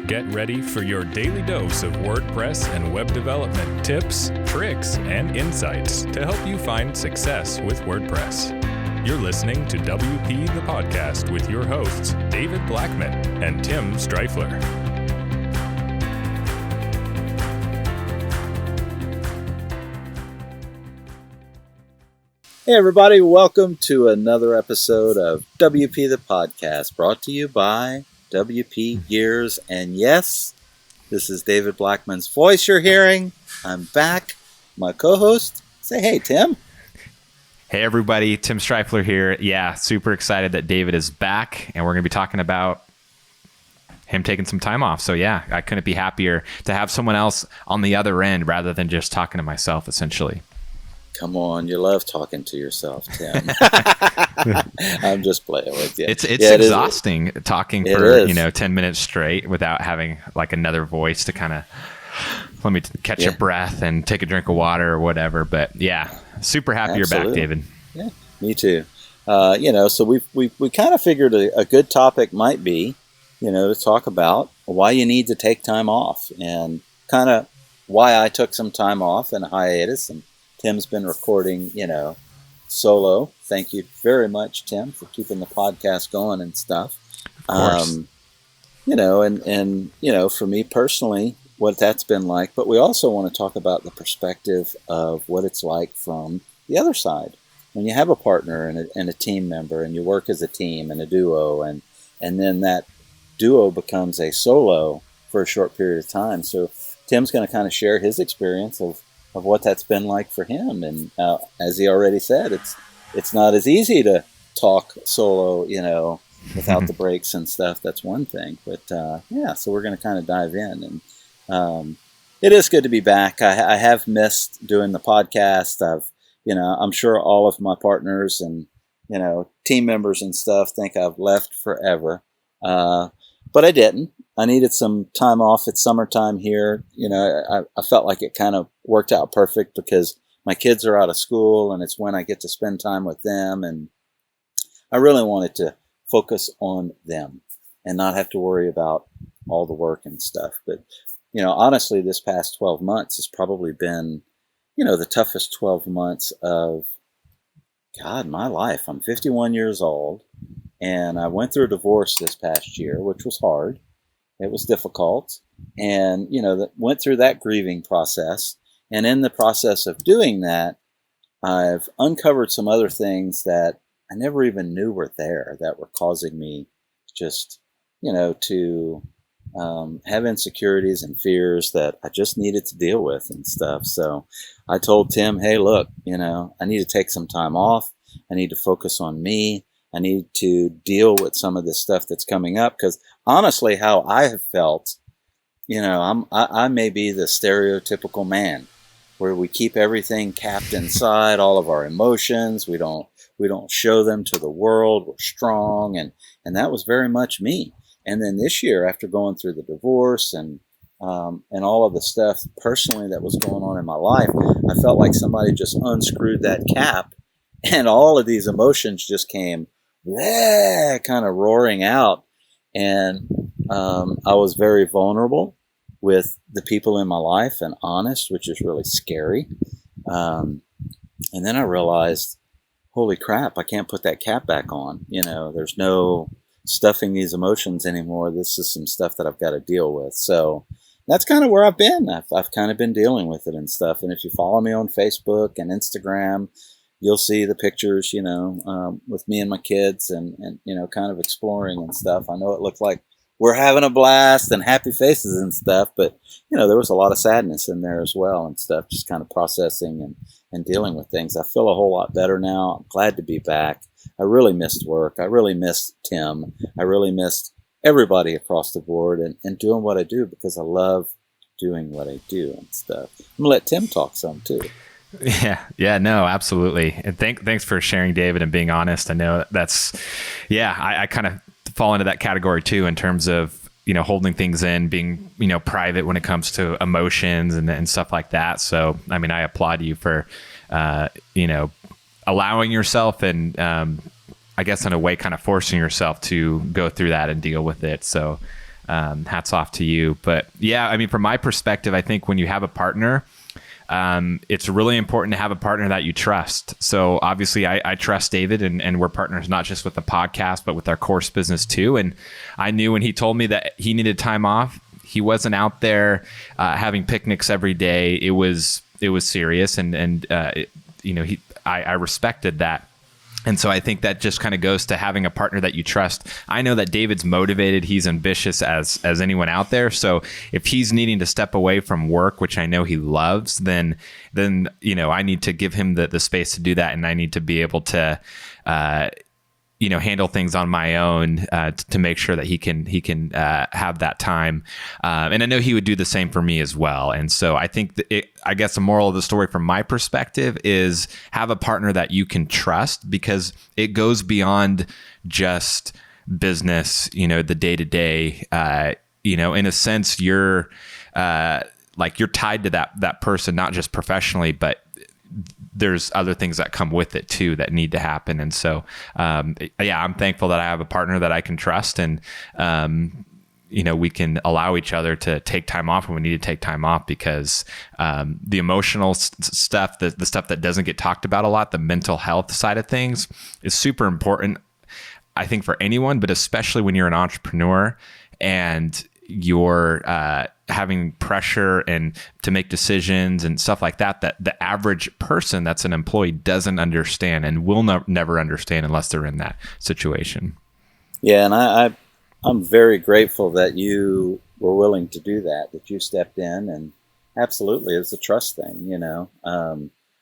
Get ready for your daily dose of WordPress and web development tips, tricks, and insights to help you find success with WordPress. You're listening to WP the Podcast with your hosts, David Blackman and Tim Streifler. Hey everybody, welcome to another episode of WP the Podcast, brought to you by WP Gears. And yes, this is David Blackman's voice you're hearing. I'm back. My co-host, say hey, Tim. Hey everybody, Tim Streifler here. Yeah, super excited that David is back, and we're going to be talking about him taking some time off. So yeah, I couldn't be happier to have someone else on the other end rather than just talking to myself, essentially. Come on, you love talking to yourself, Tim. I'm just playing with you. It's exhausting talking for 10 minutes straight without having like another voice to kind of let me catch a breath and take a drink of water or whatever. But yeah, super happy you're back, David. Yeah, me too. So we kind of figured a good topic might be, to talk about why you need to take time off and kind of why I took some time off in a hiatus, and Tim's been recording, solo. Thank you very much, Tim, for keeping the podcast going and stuff. Of course. For me personally, what that's been like. But we also want to talk about the perspective of what it's like from the other side. When you have a partner and a team member, and you work as a team and a duo, and then that duo becomes a solo for a short period of time. So Tim's going to kind of share his experience of what that's been like for him. And as he already said, it's not as easy to talk solo, without the breaks and stuff. That's one thing. But so we're going to kind of dive in. And it is good to be back. I have missed doing the podcast. I'm sure all of my partners and, team members and stuff think I've left forever. But I didn't. I needed some time off. It's summertime here. I felt like it kind of worked out perfect because my kids are out of school and it's when I get to spend time with them. And I really wanted to focus on them and not have to worry about all the work and stuff. But, honestly, this past 12 months has probably been, the toughest 12 months of, my life. I'm 51 years old and I went through a divorce this past year, which was hard. It was difficult, and, went through that grieving process. And in the process of doing that, I've uncovered some other things that I never even knew were there that were causing me just, to have insecurities and fears that I just needed to deal with and stuff. So I told Tim, hey, look, I need to take some time off. I need to focus on me. I need to deal with some of this stuff that's coming up, because honestly, how I have felt, I may be the stereotypical man where we keep everything capped inside, all of our emotions. We don't show them to the world. We're strong. And that was very much me. And then this year, after going through the divorce and all of the stuff personally that was going on in my life, I felt like somebody just unscrewed that cap and all of these emotions just came kind of roaring out. And I was very vulnerable with the people in my life and honest, which is really scary. And then I realized, holy crap, I can't put that cap back on. There's no stuffing these emotions anymore. This is some stuff that I've got to deal with. So that's kind of where I've been. I've kind of been dealing with it and stuff. And if you follow me on Facebook and Instagram, you'll see the pictures, with me and my kids and kind of exploring and stuff. I know it looked like we're having a blast and happy faces and stuff, but, there was a lot of sadness in there as well and stuff, just kind of processing and dealing with things. I feel a whole lot better now. I'm glad to be back. I really missed work. I really missed Tim. I really missed everybody across the board and doing what I do, because I love doing what I do and stuff. I'm going to let Tim talk some too. Yeah, no, absolutely. And thanks for sharing, David, and being honest. I know that's, I kind of fall into that category too, in terms of, holding things in, being, private when it comes to emotions and stuff like that. So, I applaud you for, allowing yourself and, I guess in a way kind of forcing yourself to go through that and deal with it. So, hats off to you. But yeah, I mean, from my perspective, I think when you have a partner, it's really important to have a partner that you trust. So obviously I trust David, and we're partners, not just with the podcast, but with our course business too. And I knew when he told me that he needed time off, he wasn't out there having picnics every day. It was serious. I respected that. And so I think that just kind of goes to having a partner that you trust. I know that David's motivated. He's ambitious as anyone out there. So if he's needing to step away from work, which I know he loves, then I need to give him the space to do that. And I need to be able to, handle things on my own to make sure that he can have that time. And I know he would do the same for me as well. And so I think I guess the moral of the story from my perspective is have a partner that you can trust, because it goes beyond just business, the day to day. In a sense, you're tied to that person, not just professionally, but there's other things that come with it too that need to happen. And so, I'm thankful that I have a partner that I can trust, and, we can allow each other to take time off when we need to take time off, because the emotional stuff, the stuff that doesn't get talked about a lot, the mental health side of things, is super important, I think, for anyone, but especially when you're an entrepreneur and you're having pressure and to make decisions and stuff like that the average person that's an employee doesn't understand and will never understand unless they're in that situation. Yeah, and I'm very grateful that you were willing to do that you stepped in, and absolutely, it's a trust thing,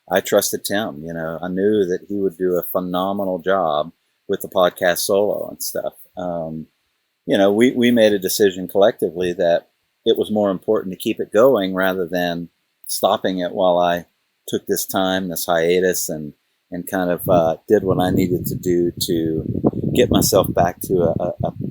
I trusted Tim, I knew that he would do a phenomenal job with the podcast solo and stuff. We made a decision collectively that it was more important to keep it going rather than stopping it while I took this hiatus, and kind of did what I needed to do to get myself back to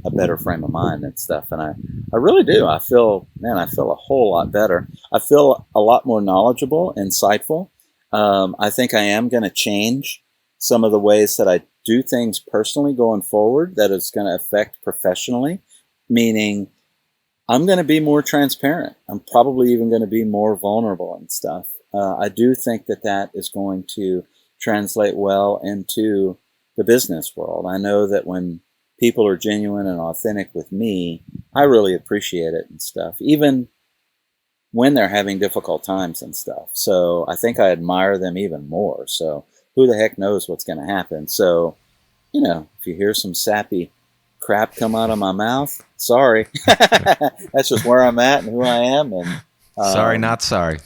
a better frame of mind and stuff. And I really do. I feel a whole lot better. I feel a lot more knowledgeable, insightful. I think I am going to change some of the ways that I do things personally going forward that is going to affect professionally, meaning I'm going to be more transparent. I'm probably even going to be more vulnerable and stuff. I do think that is going to translate well into the business world. I know that when people are genuine and authentic with me, I really appreciate it and stuff, even when they're having difficult times and stuff. So I think I admire them even more. So who the heck knows what's going to happen? So, if you hear some sappy crap come out of my mouth, sorry. That's just where I'm at and who I am. And sorry, not sorry.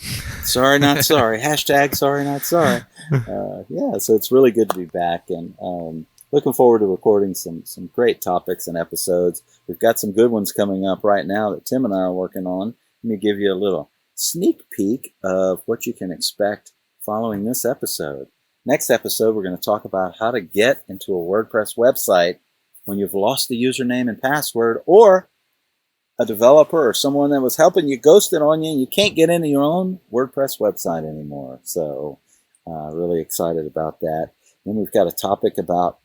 Sorry, not sorry. Hashtag sorry, not sorry. So it's really good to be back, and looking forward to recording some great topics and episodes. We've got some good ones coming up right now that Tim and I are working on. Let me give you a little sneak peek of what you can expect following this episode. Next episode, we're going to talk about how to get into a WordPress website when you've lost the username and password, or a developer or someone that was helping you ghosted on you and you can't get into your own WordPress website anymore. So really excited about that. Then we've got a topic about,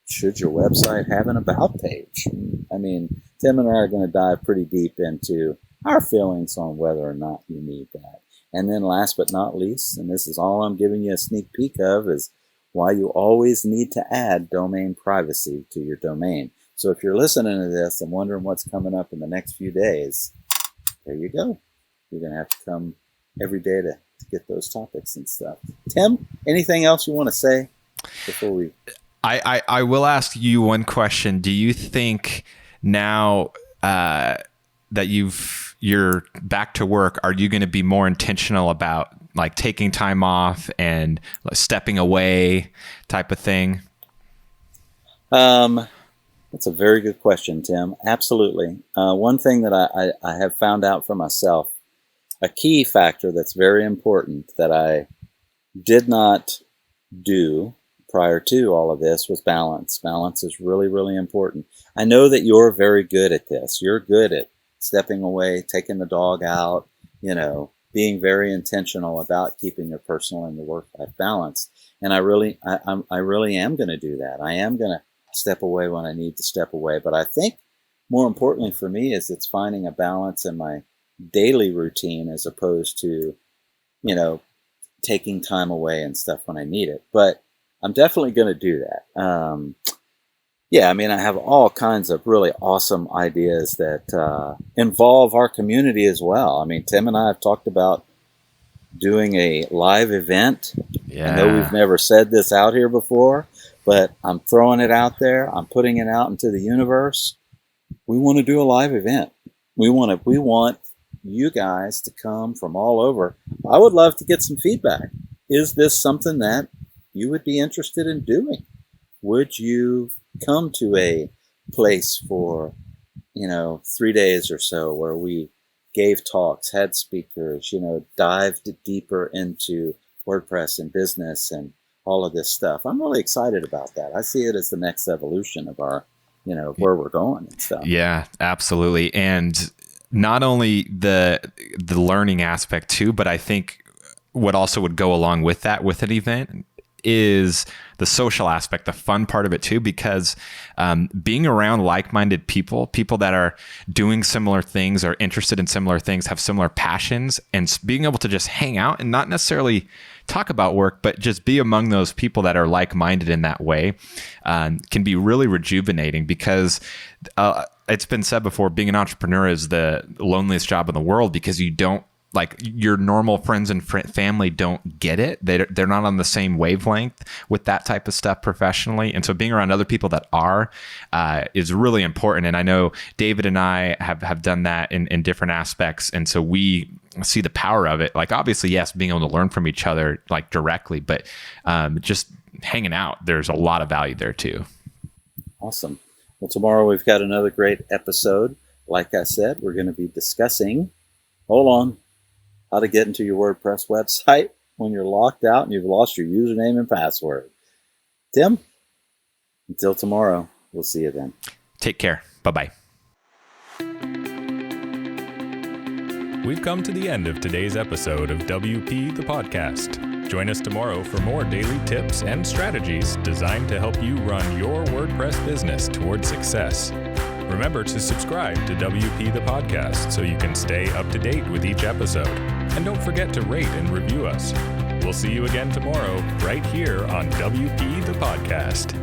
should your website have an about page? I mean, Tim and I are going to dive pretty deep into our feelings on whether or not you need that. And then last but not least, and this is all I'm giving you a sneak peek of, is why you always need to add domain privacy to your domain. So if you're listening to this and wondering what's coming up in the next few days, there you go. You're going to have to come every day to get those topics and stuff. Tim, anything else you want to say before we... I will ask you one question. Do you think now that you're back to work, are you going to be more intentional about like taking time off and stepping away type of thing? That's a very good question, Tim. Absolutely. One thing that I have found out for myself, a key factor that's very important that I did not do prior to all of this was balance. Balance is really, really important. I know that you're very good at this. You're good at stepping away, taking the dog out, being very intentional about keeping your personal and your work-life balance. And I really am going to do that. I am going to step away when I need to step away. But I think more importantly for me is it's finding a balance in my daily routine as opposed to, taking time away and stuff when I need it. But I'm definitely going to do that. Yeah, I mean, I have all kinds of really awesome ideas that involve our community as well. I mean, Tim and I have talked about doing a live event. Yeah. I know we've never said this out here before, but I'm throwing it out there. I'm putting it out into the universe. We want to do a live event. We want you guys to come from all over. I would love to get some feedback. Is this something that you would be interested in doing? Would you come to a place for, 3 days or so where we gave talks, had speakers, dived deeper into WordPress and business and all of this stuff? I'm really excited about that. I see it as the next evolution of our, where we're going and stuff. Yeah, absolutely. And not only the learning aspect too, but I think what also would go along with that with an event is the social aspect, the fun part of it too, because being around like-minded people that are doing similar things, are interested in similar things, have similar passions, and being able to just hang out and not necessarily talk about work, but just be among those people that are like-minded in that way can be really rejuvenating, because it's been said before, being an entrepreneur is the loneliest job in the world, because you don't, like, your normal friends and family don't get it. They're not on the same wavelength with that type of stuff professionally. And so being around other people that are is really important. And I know David and I have done that in different aspects. And so we see the power of it. Like, obviously, yes, being able to learn from each other, like, directly, but just hanging out, there's a lot of value there too. Awesome. Well, tomorrow we've got another great episode. Like I said, we're going to be discussing, how to get into your WordPress website when you're locked out and you've lost your username and password. Tim, until tomorrow, we'll see you then. Take care. Bye-bye. We've come to the end of today's episode of WP the Podcast. Join us tomorrow for more daily tips and strategies designed to help you run your WordPress business towards success. Remember to subscribe to WP the Podcast so you can stay up to date with each episode. And don't forget to rate and review us. We'll see you again tomorrow right here on WP the Podcast.